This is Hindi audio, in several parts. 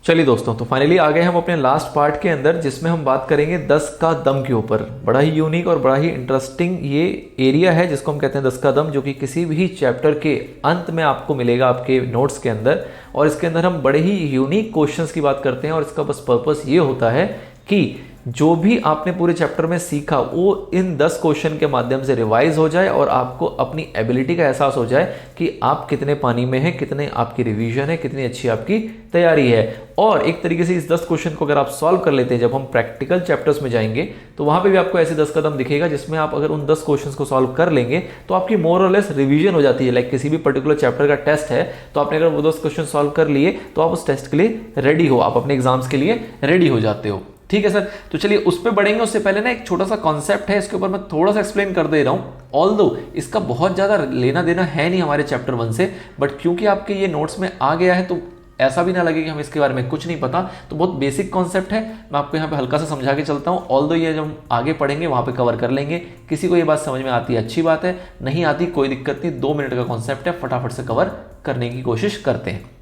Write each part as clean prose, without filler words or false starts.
चलिए दोस्तों, तो फाइनली आ गए हम अपने लास्ट पार्ट के अंदर, जिसमें हम बात करेंगे 10 का दम के ऊपर। बड़ा ही यूनिक और बड़ा ही इंटरेस्टिंग ये एरिया है जिसको हम कहते हैं 10 का दम, जो कि किसी भी चैप्टर के अंत में आपको मिलेगा आपके नोट्स के अंदर। और इसके अंदर हम बड़े ही यूनिक क्वेश्चंस की बात करते हैं, और इसका बस पर्पस ये होता है कि जो भी आपने पूरे चैप्टर में सीखा वो इन 10 क्वेश्चन के माध्यम से रिवाइज हो जाए और आपको अपनी एबिलिटी का एहसास हो जाए कि आप कितने पानी में हैं, कितने आपकी रिवीजन है, कितनी अच्छी आपकी तैयारी है। और एक तरीके से इस 10 क्वेश्चन को अगर आप सॉल्व कर लेते हैं, जब हम प्रैक्टिकल चैप्टर्स में जाएंगे तो वहां पे भी आपको ऐसे 10 कदम दिखेगा, जिसमें आप अगर उन 10 क्वेश्चन को सॉल्व कर लेंगे तो आपकी मोर और लेस रिवीजन हो जाती है। लाइक किसी भी पर्टिकुलर चैप्टर का टेस्ट है तो आपने अगर वो 10 क्वेश्चन सॉल्व कर लिए तो आप उस टेस्ट के लिए रेडी हो, आप अपने एग्जाम्स के लिए रेडी हो जाते हो। ठीक है सर, तो चलिए उस पर बढ़ेंगे। उससे पहले ना एक छोटा सा कॉन्सेप्ट है, इसके ऊपर मैं थोड़ा सा एक्सप्लेन कर दे रहा हूँ। ऑल्दो इसका बहुत ज़्यादा लेना देना है नहीं हमारे चैप्टर 1 से, बट क्योंकि आपके ये नोट्स में आ गया है तो ऐसा भी ना लगे कि हमें इसके बारे में कुछ नहीं पता। तो बहुत बेसिक कॉन्सेप्ट है, मैं आपको यहाँ पे हल्का सा समझा के चलता हूँ। ऑल्दो ये जब हम आगे पढ़ेंगे वहाँ पे कवर कर लेंगे। किसी को ये बात समझ में आती है अच्छी बात है, नहीं आती कोई दिक्कत नहीं, 2 मिनट का कॉन्सेप्ट है, फटाफट से कवर करने की कोशिश करते हैं।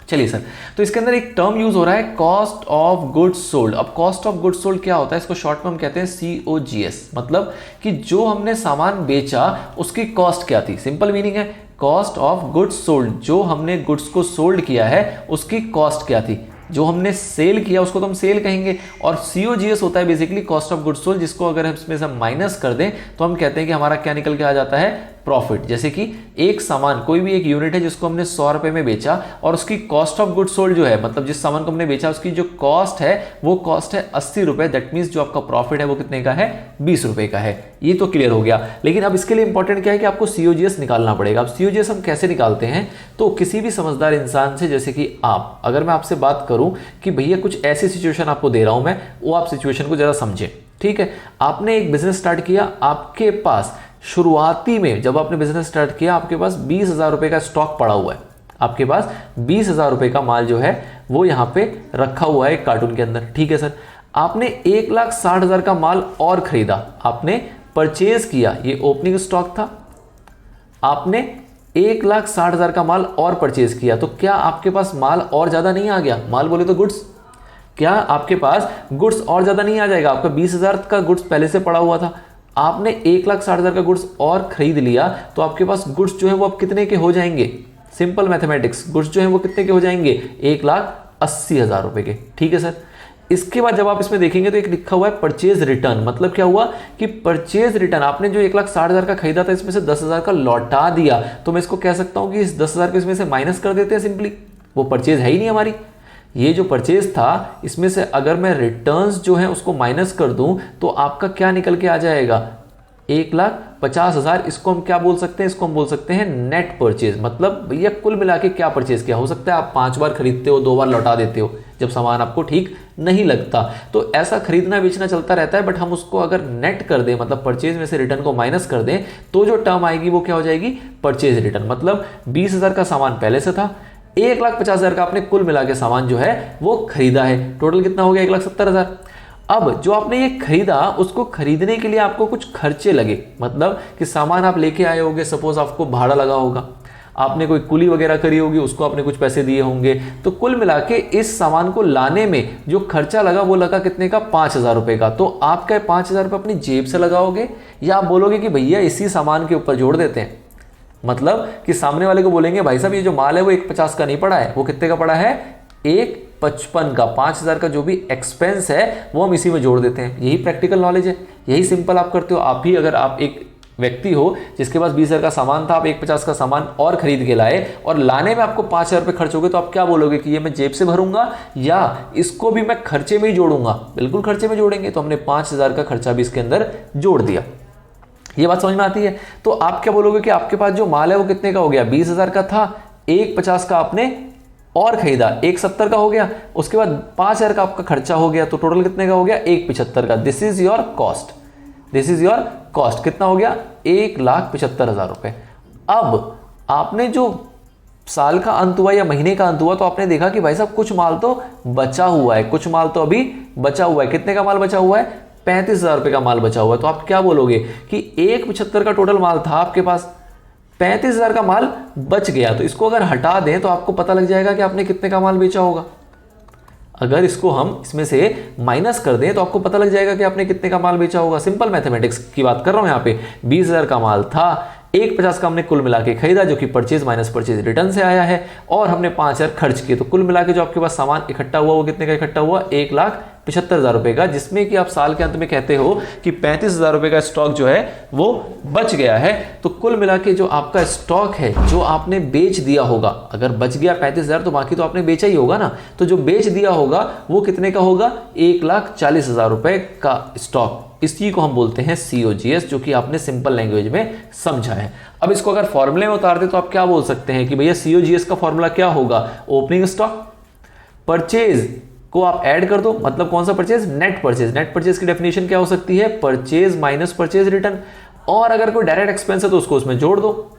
चलिए सर, तो इसके अंदर एक टर्म यूज हो रहा है कॉस्ट ऑफ गुड्स सोल्ड। अब कॉस्ट ऑफ गुड्स सोल्ड क्या होता है, इसको शॉर्ट में हम कहते हैं COGS, मतलब कि जो हमने सामान बेचा उसकी कॉस्ट क्या थी। सिंपल मीनिंग है कॉस्ट ऑफ गुड्स सोल्ड, जो हमने गुड्स को सोल्ड किया है उसकी कॉस्ट क्या थी। जो हमने सेल किया उसको तो हम सेल कहेंगे, और COGS होता है basically cost of goods sold, जिसको अगर हम इसमें से माइनस कर दें तो हम कहते हैं कि हमारा क्या निकल के आ जाता है, प्रॉफिट। जैसे कि एक सामान, कोई भी एक यूनिट है जिसको हमने 100 रुपए में बेचा और उसकी कॉस्ट ऑफ गुड्स सोल्ड जो है, मतलब जिस सामान को हमने बेचा उसकी जो कॉस्ट है वो कॉस्ट है 80 रुपए। दैट मीन्स जो आपका प्रॉफिट है वो कितने का है, 20 रुपए का है। ये तो क्लियर हो गया। लेकिन अब इसके लिए इंपॉर्टेंट क्या है कि आपको COGS निकालना पड़ेगा। अब COGS हम कैसे निकालते हैं, तो किसी भी समझदार इंसान से, जैसे कि आप, अगर मैं आपसे बात करूं कि भैया कुछ ऐसी सिचुएशन आपको दे रहा हूं मैं, वो आप सिचुएशन को जरा समझें। ठीक है, आपने एक बिजनेस स्टार्ट किया, आपके पास शुरुआती में जब आपने बिजनेस स्टार्ट किया आपके पास 20,000 रुपए का स्टॉक पड़ा हुआ है। आपके पास 20,000 रुपए का माल जो है वो यहां पे रखा हुआ है एक कार्टून के अंदर। ठीक है सर, आपने 1,60,000 का माल और खरीदा, आपने परचेज किया, ये ओपनिंग स्टॉक था, आपने 1,60,000 का माल और परचेज किया, तो क्या आपके पास माल और ज्यादा नहीं आ गया? माल बोले तो गुड्स, क्या आपके पास गुड्स और ज्यादा नहीं आ जाएगा? आपका 20,000 का गुड्स पहले से पड़ा हुआ था, आपने 1,60,000 का गुड्स और खरीद लिया, तो आपके पास गुड्स जो है वो अब कितने के हो जाएंगे? सिंपल मैथमेटिक्स, गुड्स जो है वो कितने के हो जाएंगे? 1,80,000 रुपए के। ठीक है सर, इसके बाद जब आप इसमें देखेंगे तो एक लिखा हुआ है परचेज रिटर्न। मतलब क्या हुआ कि परचेज रिटर्न, आपने जो 1,60,000 का खरीदा था इसमें से 10,000 का लौटा दिया, तो मैं इसको कह सकता हूं कि इस 10,000 को इसमें से माइनस कर देते हैं सिंपली, वो परचेज है ही नहीं हमारी। ये जो परचेज था इसमें से अगर मैं रिटर्न्स जो है उसको माइनस कर दूं तो आपका क्या निकल के आ जाएगा? 1,50,000। इसको हम क्या बोल सकते हैं? इसको हम बोल सकते हैं नेट परचेज। मतलब भैया कुल मिला के क्या परचेज किया। हो सकता है आप 5 बार खरीदते हो, 2 बार लौटा देते हो जब सामान आपको ठीक नहीं लगता, तो ऐसा खरीदना बेचना चलता रहता है। बट हम उसको अगर नेट कर दें, मतलब परचेज में से रिटर्न को माइनस कर दें, तो जो टर्म आएगी वो क्या हो जाएगी? Purchase return. मतलब 20,000 का सामान पहले से था, 1,50,000 का आपने कुल मिला के सामान जो है वो खरीदा है, टोटल कितना हो गया? 1,70,000। अब जो आपने ये खरीदा उसको खरीदने के लिए आपको कुछ खर्चे लगे, मतलब कि सामान आप लेके आए होंगे, सपोज आपको भाड़ा लगा होगा, आपने कोई कुली वगैरह करी होगी, उसको आपने कुछ पैसे दिए होंगे, तो कुल मिला के इस सामान को लाने में जो खर्चा लगा वो लगा कितने का? 5,000 रुपए का। तो आप क्या 5,000 रुपए अपनी जेब से लगाओगे, या आप बोलोगे कि भैया इसी सामान के ऊपर जोड़ देते हैं? मतलब कि सामने वाले को बोलेंगे भाई साहब ये जो माल है वो 1,50 का नहीं पड़ा है, वो कितने का पड़ा है? 1,55 का। 5,000 का जो भी एक्सपेंस है वो हम इसी में जोड़ देते हैं। यही प्रैक्टिकल नॉलेज है, यही सिंपल आप करते हो। आप ही अगर आप एक व्यक्ति हो जिसके पास 20,000 का सामान था, आप 1,50 का सामान और खरीद के लाए और लाने में आपको 5,000 रुपये खर्च हो गए, तो आप क्या बोलोगे कि ये मैं जेब से भरूंगा या इसको भी मैं खर्चे में ही जोड़ूंगा? बिल्कुल खर्चे में जोड़ेंगे। तो हमने 5,000 का खर्चा भी इसके अंदर जोड़ दिया। ये बात समझ में आती है? तो आप क्या बोलोगे कि आपके पास जो माल है वो कितने का हो गया? 20,000 का था, 1,50 का आपने और खरीदा, 1,70 का हो गया, उसके बाद 5,000 का आपका खर्चा हो गया, तो टोटल कितने का हो गया? 1,75 का। This is your cost, this is your cost. कितना हो गया? 1,75,000 रुपए। अब आपने जो साल का अंत हुआ या महीने का अंत हुआ तो आपने देखा कि भाई साहब कुछ माल तो बचा हुआ है, कुछ माल तो अभी बचा हुआ है। कितने का माल बचा हुआ है? 35,000 रुपए का माल बचा हुआ है। तो आप क्या बोलोगे कि 1,75 का टोटल माल था आपके पास, 35,000 का माल बच गया, तो इसको अगर हटा दें तो आपको पता लग जाएगा कि आपने कितने का माल बेचा होगा। अगर इसको हम इसमें से माइनस कर दें तो आपको पता लग जाएगा कि आपने कितने का माल बेचा होगा। सिंपल मैथमेटिक्स की बात कर रहा हूं यहाँ पे। 20,000 का माल था, 1,50 का हमने कुल मिला के खरीदा जो कि परचेज माइनस परचेज रिटर्न से आया है, और हमने 5,000 खर्च किए। तो कुल मिला के जो आपके पास सामान इकट्ठा हुआ वो कितने का इकट्ठा हुआ? 1,75,000 रुपए का, जिसमें कि आप साल के अंत में कहते हो कि 35,000 रुपए का स्टॉक जो है वो बच गया है। तो कुल मिला के जो आपका स्टॉक है जो आपने बेच दिया होगा, अगर बच गया 35,000 तो बाकी तो आपने बेचा ही होगा ना, तो जो बेच दिया होगा वो कितने का होगा? 1,40,000 रुपए का स्टॉक। इसी को हम बोलते हैं COGS, जो कि आपने सिंपल लैंग्वेज में समझा है। अब इसको अगर फॉर्मूले में उतार दे तो आप क्या बोल सकते हैं कि भैया COGS का फॉर्मूला क्या होगा? ओपनिंग स्टॉक, परचेज को आप ऐड कर दो, मतलब कौन सा purchase? Net purchase. Net purchase की डेफिनेशन क्या हो सकती है? Purchase minus purchase return. और अगर कोई डायरेक्ट एक्सपेंस है तो उसको उसमें जोड़ दो,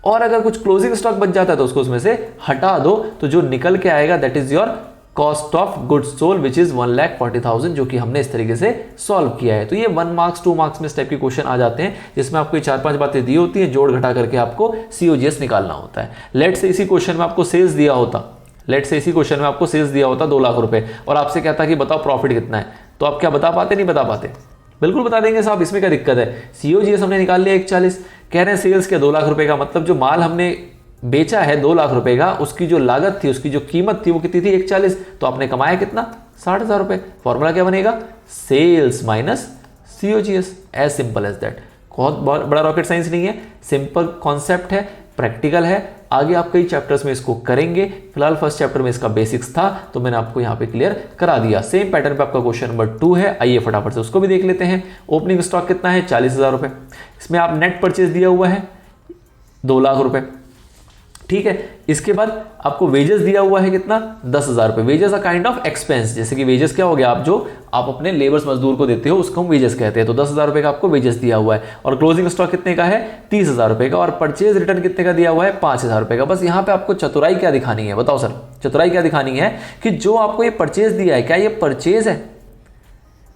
और अगर कुछ क्लोजिंग स्टॉक बच जाता है तो उसको उसमें से हटा दो। तो जो निकल के आएगा that is your cost of goods sold, which is 1,40,000, जो कि हमने इस तरीके से सॉल्व किया है। तो ये 1 मार्क्स 2 मार्क्स में इस टाइप के क्वेश्चन आ जाते हैं, जिसमें आपको 4-5 बातें दी होती हैं, जोड़ घटा करके आपको COGS निकालना होता है। लेट से इसी क्वेश्चन में आपको सेल्स दिया होता, 2 लाख रुपए, और आपसे कहता कि बताओ प्रॉफिट कितना है, तो आप क्या बता पाते? नहीं बता पाते। बिल्कुल बता देंगे साहब, इसमें क्या दिक्कत है? COGS हमने निकाल लिया 1,40, कह रहे हैं सेल्स के 2 लाख रुपए का, मतलब जो माल हमने बेचा है 2 लाख रुपए का, उसकी जो लागत थी, उसकी जो कीमत थी वो कितनी थी? 1,40। तो आपने कमाया कितना? 60,000 रुपए। फॉर्मूला क्या बनेगा? Sales minus COGS, as simple as that. बहुत बड़ा रॉकेट साइंस नहीं है, सिंपल कॉन्सेप्ट है, प्रैक्टिकल है। आगे आप कई चैप्टर्स में इसको करेंगे, फिलहाल फर्स्ट चैप्टर में इसका बेसिक्स था तो मैंने आपको यहां पे क्लियर करा दिया। सेम पैटर्न पे आपका क्वेश्चन नंबर 2 है, आइए फटाफट से उसको भी देख लेते हैं। ओपनिंग स्टॉक कितना है? 40,000 रुपए। इसमें आप नेट परचेज दिया हुआ है 2 लाख रुपए, ठीक है। इसके बाद आपको वेजेस दिया हुआ है कितना? 10,000 रुपए। Wages a kind of expense, जैसे कि वेजेस क्या हो गया? आप जो आप अपने लेबर्स मजदूर को देते हो उसको हम वेजेस कहते हैं। तो 10,000 रुपए का आपको वेजेस दिया हुआ है, और क्लोजिंग स्टॉक कितने का है? 30,000 रुपए का, और परचेज रिटर्न कितने का दिया हुआ है? 5,000 रुपए का। बस यहां पे आपको चतुराई क्या दिखानी है? बताओ सर, चतुराई क्या दिखानी है कि जो आपको ये परचेज दिया है, क्या ये परचेज है?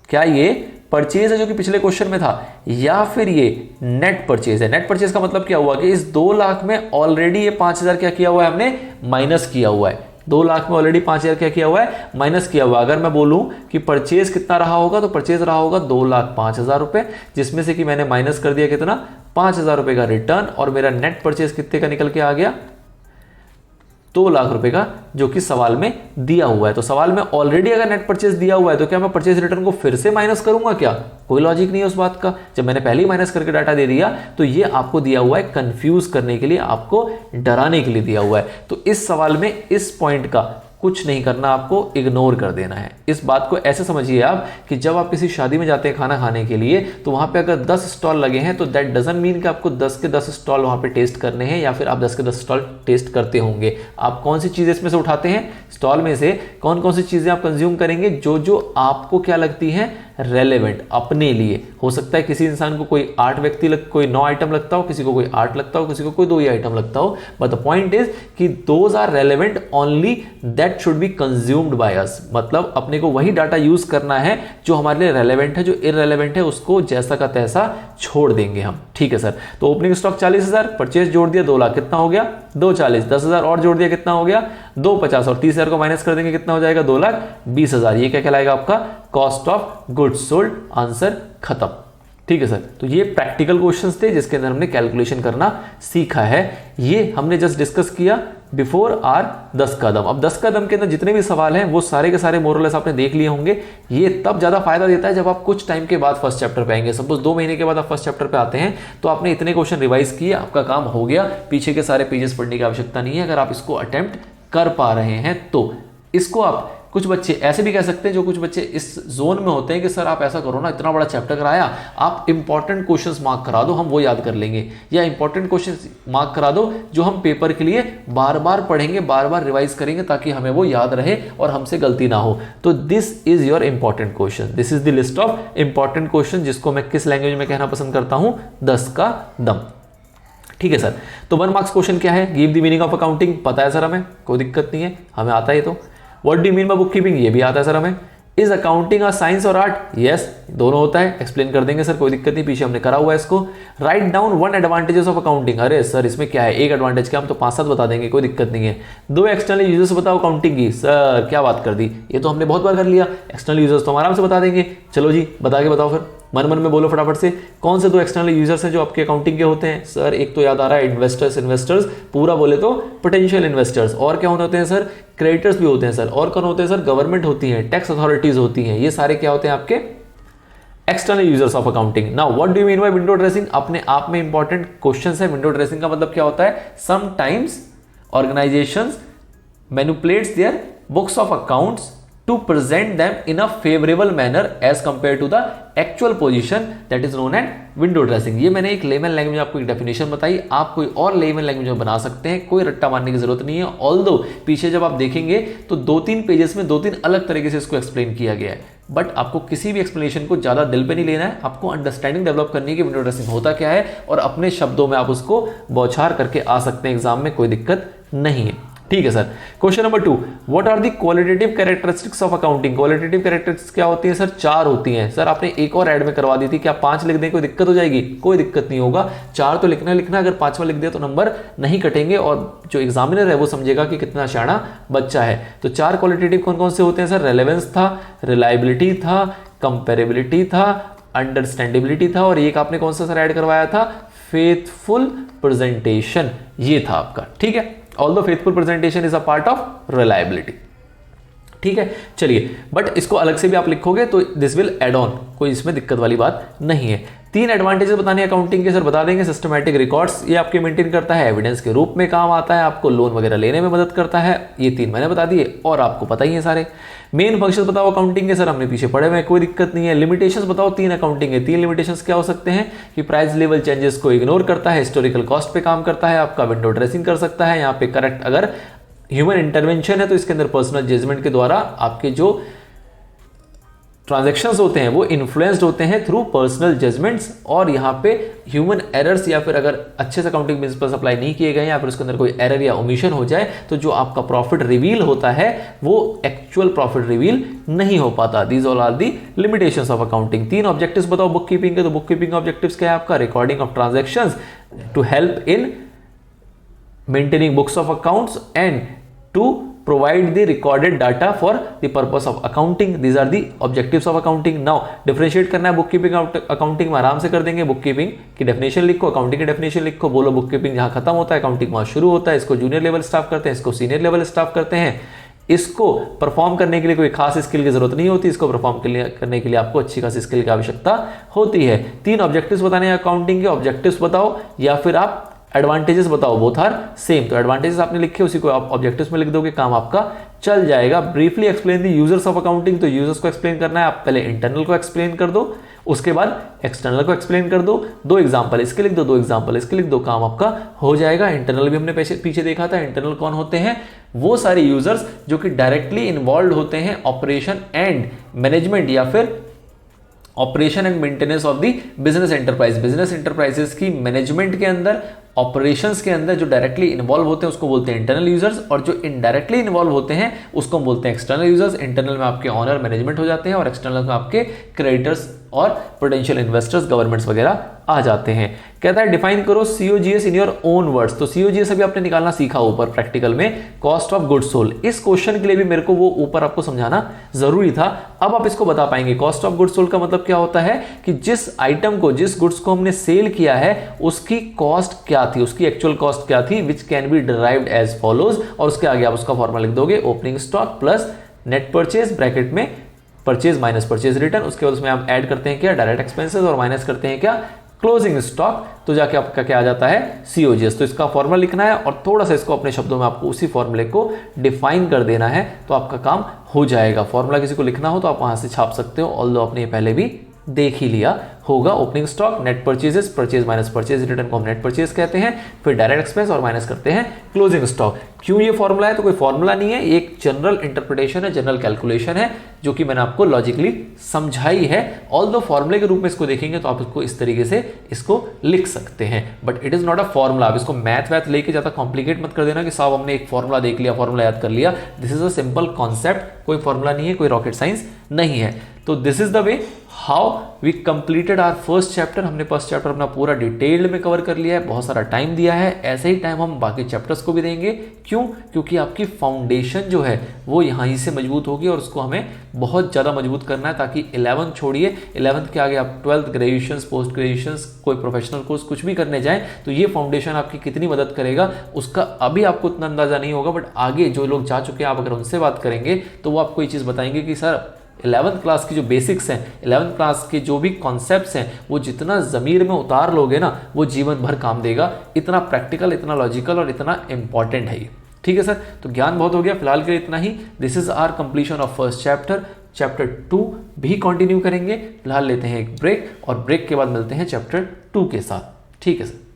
क्या ये परचेज है जो कि पिछले क्वेश्चन में था, या फिर ये नेट परचेज है? नेट परचेज का मतलब क्या हुआ कि इस 2 लाख में ऑलरेडी ये 5,000 क्या किया हुआ है? हमने माइनस किया हुआ है। 2 लाख में ऑलरेडी 5,000 क्या किया हुआ है? माइनस किया हुआ है। अगर मैं बोलूं कि परचेज कितना रहा होगा, तो परचेज रहा होगा 2,05,000 रुपए, जिसमें से कि मैंने माइनस कर दिया कितना? 5,000 रुपए का रिटर्न, और मेरा नेट परचेज कितने का निकल के आ गया? 2 लाख रुपए का, जो कि सवाल में दिया हुआ है। तो सवाल में ऑलरेडी अगर नेट परचेज दिया हुआ है तो क्या मैं परचेज रिटर्न को फिर से माइनस करूंगा? क्या कोई लॉजिक नहीं है उस बात का। जब मैंने पहले ही माइनस करके डाटा दे दिया तो ये आपको दिया हुआ है कंफ्यूज करने के लिए, आपको डराने के लिए दिया हुआ है। तो इस सवाल में इस पॉइंट का कुछ नहीं करना, आपको इग्नोर कर देना है। इस बात को ऐसे समझिए आप कि जब आप किसी शादी में जाते हैं खाना खाने के लिए, तो वहां पे अगर 10 स्टॉल लगे हैं तो दैट डजंट मीन कि आपको 10 के 10 स्टॉल वहां पे टेस्ट करने हैं, या फिर आप 10 के 10 स्टॉल टेस्ट करते होंगे। आप कौन सी चीजें इसमें से उठाते हैं? स्टॉल में से कौन कौन सी चीजें आप कंज्यूम करेंगे? जो जो आपको क्या लगती हैं? रेलेवेंट अपने लिए। हो सकता है किसी इंसान को कोई 8 व्यक्ति कोई 9 आइटम लगता हो, किसी को कोई 8 लगता हो, किसी को कोई 2 ही आइटम लगता हो, बट द पॉइंट इज कि those are relevant only that should be consumed by us. मतलब अपने को वही डाटा यूज करना है जो हमारे लिए रेलेवेंट है, जो इररेलेवेंट है उसको जैसा का तैसा छोड़ देंगे हम, ठीक है सर। तो ओपनिंग स्टॉक 40,000, परचेज जोड़ दिया 2 लाख, कितना हो गया? 2,40, 10,000 और जोड़ दिया कितना हो गया? 2,50, और 30,000 को माइनस कर देंगे कितना हो जाएगा? 2,20,000। ये क्या कहलाएगा? आपका cost of goods sold. Answer खत्म, ठीक है सर। तो ये प्रैक्टिकल क्वेश्चंस थे जिसके अंदर हमने कैलकुलेशन करना सीखा है। ये हमने जस्ट डिस्कस किया बिफोर आर 10 कदम। अब 10 कदम के अंदर जितने भी सवाल हैं वो सारे के सारे मोरलेस आपने देख लिए होंगे। ये तब ज्यादा फायदा देता है जब आप कुछ टाइम के बाद फर्स्ट चैप्टर पे आएंगे। सपोज 2 महीने के बाद आप फर्स्ट चैप्टर पे आते हैं तो आपने इतने क्वेश्चन रिवाइज किए, आपका काम हो गया, पीछे के सारे पेजेस पढ़ने की आवश्यकता नहीं है। अगर आप इसको अटेम्प्ट कर पा रहे हैं तो इसको आप, कुछ बच्चे ऐसे भी कह सकते हैं, जो कुछ बच्चे इस जोन में होते हैं कि सर आप ऐसा करो ना, इतना बड़ा चैप्टर कराया, आप इंपॉर्टेंट क्वेश्चंस मार्क करा दो, हम वो याद कर लेंगे, या इंपॉर्टेंट क्वेश्चंस मार्क करा दो जो हम पेपर के लिए बार बार पढ़ेंगे, बार बार रिवाइज करेंगे ताकि हमें वो याद रहे और हमसे गलती ना हो। तो this is your important question, this is the list of important question, जिसको मैं किस लैंग्वेज में कहना पसंद करता हूं? 10 का दम, ठीक है सर। तो 1 मार्क्स क्वेश्चन क्या है? Give the meaning of accounting, पता है सर हमें, कोई दिक्कत नहीं है, हमें आता है। तो what do you mean by book keeping, ये भी आता है सर हमें। इज अकाउंटिंग अ साइंस और आर्ट? यस, दोनों होता है, एक्सप्लेन कर देंगे सर, कोई दिक्कत नहीं, पीछे हमने करा हुआ है इसको। Write down one advantages of accounting. अरे सर इसमें क्या है, एक एडवांटेज क्या, हम तो 5-7 बता देंगे, कोई दिक्कत नहीं है। दो एक्सटर्नल यूजर्स बताओ अकाउंटिंग की। सर क्या बात कर दी, ये तो हमने बहुत बार कर लिया, एक्सटर्नल यूजर्स तो हम आराम से बता देंगे। चलो जी बता के बताओ फिर, मन मन में बोलो फटाफट से, कौन से दो एक्सटर्नल यूजर्स हैं जो आपके अकाउंटिंग के होते हैं? सर एक तो याद आ रहा है इन्वेस्टर्स, पूरा बोले तो पोटेंशियल इन्वेस्टर्स। और क्या होते हैं सर? क्रेडिटर्स भी होते हैं सर। और कौन होते हैं सर? गवर्नमेंट होती है, टैक्स अथॉरिटीज होती हैं, ये सारे क्या होते हैं आपके external users of accounting. Now what do you mean by window dressing? अपने आप में इंपॉर्टेंट क्वेश्चन है। विंडो ड्रेसिंग का मतलब क्या होता है? Sometimes organisations manipulates their books of accounts to present them in a favorable manner as compared to the actual position, that is known as window dressing। ये मैंने एक लेमन लैंग्वेज में आपको एक डेफिनेशन बताई, आप कोई और लेमन लैंग्वेज में बना सकते हैं, कोई रट्टा मारने की जरूरत नहीं है। ऑल्दो पीछे जब आप देखेंगे तो 2-3 पेजेस में 2-3 अलग तरीके से इसको एक्सप्लेन किया गया है, बट आपको किसी भी एक्सप्लेनेशन को ज्यादा दिल पे नहीं लेना है, आपको अंडरस्टैंडिंग डेवलप करनी है कि विंडो ड्रेसिंग होता क्या है, और अपने शब्दों में आप उसको बौछार करके आ सकते हैं एग्जाम में, कोई दिक्कत नहीं है। ठीक है sir. Question number 2, what are the qualitative characteristics of accounting? Qualitative characteristics क्या होती है सर? 4 होती हैं। सर आपने एक और ऐड में करवा दी थी, क्या 5 लिख दें, कोई दिक्कत हो जाएगी? कोई दिक्कत नहीं होगा, 4 तो लिखना, अगर 5वां लिख दिया तो नंबर नहीं कटेंगे और जो एग्जामिनर है वो समझेगा कि कितना शाना बच्चा है। तो 4 क्वालिटेटिव कौन कौन से होते हैं सर? रेलेवेंस था, रिलायबिलिटी था, कंपेरेबिलिटी था, अंडरस्टैंडेबिलिटी था, और एक आपने कौन सा सर ऐड करवाया था? फेथफुल प्रेजेंटेशन, ये था आपका। ठीक है, although faithful presentation is a part of reliability। ठीक है, चलिए, बट इसको अलग से भी आप लिखोगे तो दिस विल एड ऑन, कोई इसमें दिक्कत वाली बात नहीं है। 3 एडवांटेजेस बताने अकाउंटिंग के सर बता देंगे। सिस्टमैटिक रिकॉर्ड्स ये आपके मेंटेन करता है, एविडेंस के रूप में काम आता है, आपको लोन वगैरह लेने में मदद करता है, ये 3 मैंने बता दिए और आपको पता ही है सारे। मेन फंक्शंस बताओ अकाउंटिंग के, सर हमने पीछे पढ़े हुए हैं, कोई दिक्कत नहीं है। लिमिटेशंस बताओ 3 अकाउंटिंग है। 3 लिमिटेशंस क्या हो सकते हैं? कि प्राइस लेवल चेंजेस को इग्नोर करता है, हिस्टोरिकल कॉस्ट पे काम करता है, आपका विंडो ड्रेसिंग कर सकता है, यहाँ पे करेक्ट अगर ह्यूमन इंटरवेंशन है तो इसके अंदर पर्सनल जजमेंट के द्वारा आपके जो ट्रांजैक्शंस होते हैं वो इन्फ्लुएंस्ड होते हैं थ्रू पर्सनल जजमेंट्स, और यहाँ पे ह्यूमन एरर्स या फिर अगर अच्छे से अकाउंटिंग प्रिंसिपल्स अप्लाई नहीं किए गए या फिर उसके अंदर कोई एरर या ओमिशन हो जाए तो जो आपका प्रॉफिट रिवील होता है वो एक्चुअल प्रॉफिट रिवील नहीं हो पाता। These all are the limitations of accounting. 3 objectives बताओ बुक कीपिंग के, तो बुक कीपिंग ऑब्जेक्टिव्स क्या है आपका? Recording of transactions to help in maintaining books of accounts and to provide the recorded data for the purpose of accounting। these are the objectives of accounting। now differentiate करना है बुक कीपिंग अकाउंटिंग में, आराम से कर देंगे। बुक कीपिंग की डेफिनेशन लिखो, अकाउंटिंग की डेफिनेशन लिखो, बोलो बुक कीपिंग जहां खत्म होता है अकाउंटिंग वहां शुरू होता है। इसको जूनियर लेवल स्टाफ करते हैं, इसको सीनियर लेवल स्टाफ करते हैं। इसको परफॉर्म करने के लिए कोई खास स्किल की जरूरत नहीं होती, इसको परफॉर्म करने के लिए आपको अच्छी खासी स्किल की आवश्यकता होती है। 3 ऑब्जेक्टिव्स बताने हैं अकाउंटिंग के, ऑब्जेक्टिव्स बताओ या फिर आप एडवांटेजेस बताओ, बोथ आर सेम। तो एडवांटेजेस आपने लिखे, उसी को आप ऑब्जेक्टिव्स में लिख दोगे, काम आपका चल जाएगा। Briefly explain the users of accounting, तो यूजर्स को एक्सप्लेन करना है, आप पहले इंटरनल को एक्सप्लेन कर दो, उसके बाद एक्सटर्नल को एक्सप्लेन कर दो। 2 एग्जांपल इसके लिख दो, 2 एग्जांपल इसके लिख दो, काम आपका हो जाएगा। इंटरनल भी हमने पीछे देखा था। इंटरनल कौन होते हैं? वो सारे यूजर्स जो कि डायरेक्टली इन्वॉल्व होते हैं ऑपरेशन एंड मैनेजमेंट या फिर operation and maintenance of the business enterprise. Business enterprises की मैनेजमेंट के अंदर, ऑपरेशंस के अंदर जो डायरेक्टली इन्वॉल्व होते हैं उसको बोलते हैं इंटरनल यूजर्स, और जो इनडायरेक्टली इन्वॉल्व होते हैं उसको बोलते हैं एक्सटर्नल यूजर्स। इंटरनल में आपके ऑनर मैनेजमेंट हो जाते हैं और एक्सटर्नल में आपके क्रेडिटर्स और पोटेंशियल इन्वेस्टर्स गवर्नमेंट्स वगैरह आ जाते हैं। कहता है डिफाइन करो COGS in your own words. तो सीओजीएस अभी आपने निकालना सीखा ऊपर प्रैक्टिकल में, कॉस्ट ऑफ गुड्स सोल्ड। इस क्वेश्चन के लिए भी मेरे को वो ऊपर आपको समझाना जरूरी था, अब आप इसको बता पाएंगे। कॉस्ट ऑफ गुड्स सोल्ड का मतलब क्या होता है कि जिस आइटम को, जिस गुड्स को हमने सेल किया है उसकी कॉस्ट क्या थी, उसकी एक्चुअल कॉस्ट क्या थी, which can be derived as follows, और उसके आगे आप उसका फॉर्मूला लिख दोगे, opening stock plus net purchase bracket में परचेज माइनस परचेज रिटर्न। उसके बाद उसमें हम ऐड करते हैं क्या? डायरेक्ट एक्सपेंसेस, और माइनस करते हैं क्या? Closing stock. तो जाके आपका क्या आ जाता है? सीओजीएस। तो इसका फॉर्मूला लिखना है और थोड़ा सा इसको अपने शब्दों में आपको उसी फॉर्मूले को डिफाइन कर देना है, तो आपका काम हो जाएगा। फॉर्मूला किसी को लिखना हो तो आप वहां से छाप सकते हो, ऑल्दो आपने ये पहले भी देख ही लिया होगा। Opening stock, net purchases, purchase minus purchase return को हम नेट परचेज कहते हैं, फिर डायरेक्ट एक्सपेंस और माइनस करते हैं क्लोजिंग स्टॉक। क्यों ये फॉर्मूला है? तो कोई फॉर्मूला नहीं है, एक जनरल इंटरप्रिटेशन है, जनरल कैलकुलेशन है, जो कि मैंने आपको लॉजिकली समझाई है। ऑल दो फॉर्मूले के रूप में इसको देखेंगे तो आप इसको इस तरीके से इसको लिख सकते हैं, but it is not a formula. आप इसको मैथ वैथ लेके ज्यादा कॉम्प्लिकेट मत कर देना कि साहब हमने एक फॉर्मूला देख लिया, फॉर्मूला याद कर लिया। This is a simple concept, कोई फॉर्मूला नहीं है, कोई रॉकेट साइंस नहीं है। तो this is the way how we completed our first chapter. हमने फर्स्ट चैप्टर अपना पूरा डिटेल्ड में कवर कर लिया है, बहुत सारा टाइम दिया है। ऐसे ही टाइम हम बाकी चैप्टर्स को भी देंगे। क्यों? क्योंकि आपकी फाउंडेशन जो है वो यहाँ ही से मजबूत होगी और उसको हमें बहुत ज़्यादा मजबूत करना है, ताकि 11th छोड़िए, 11th के आगे आप 12th, ग्रेजुएशन, पोस्ट ग्रेजुएशन, कोई प्रोफेशनल कोर्स कुछ भी करने जाएं तो ये फाउंडेशन आपकी कितनी मदद करेगा उसका अभी आपको उतना अंदाजा नहीं होगा, बट आगे जो लोग जा चुके हैं आप अगर उनसे बात करेंगे तो वो आपको ये चीज़ बताएंगे कि सर 11th क्लास की जो बेसिक्स हैं, 11th क्लास के जो भी कॉन्सेप्ट्स हैं, वो जितना ज़मीर में उतार लोगे ना वो जीवन भर काम देगा। इतना प्रैक्टिकल, इतना लॉजिकल और इतना इंपॉर्टेंट है ये। ठीक है सर, तो ज्ञान बहुत हो गया, फिलहाल के लिए इतना ही। This is our completion of first chapter. Chapter 2 भी कंटिन्यू करेंगे। फिलहाल लेते हैं एक ब्रेक और ब्रेक के बाद मिलते हैं चैप्टर 2 के साथ। ठीक है सर।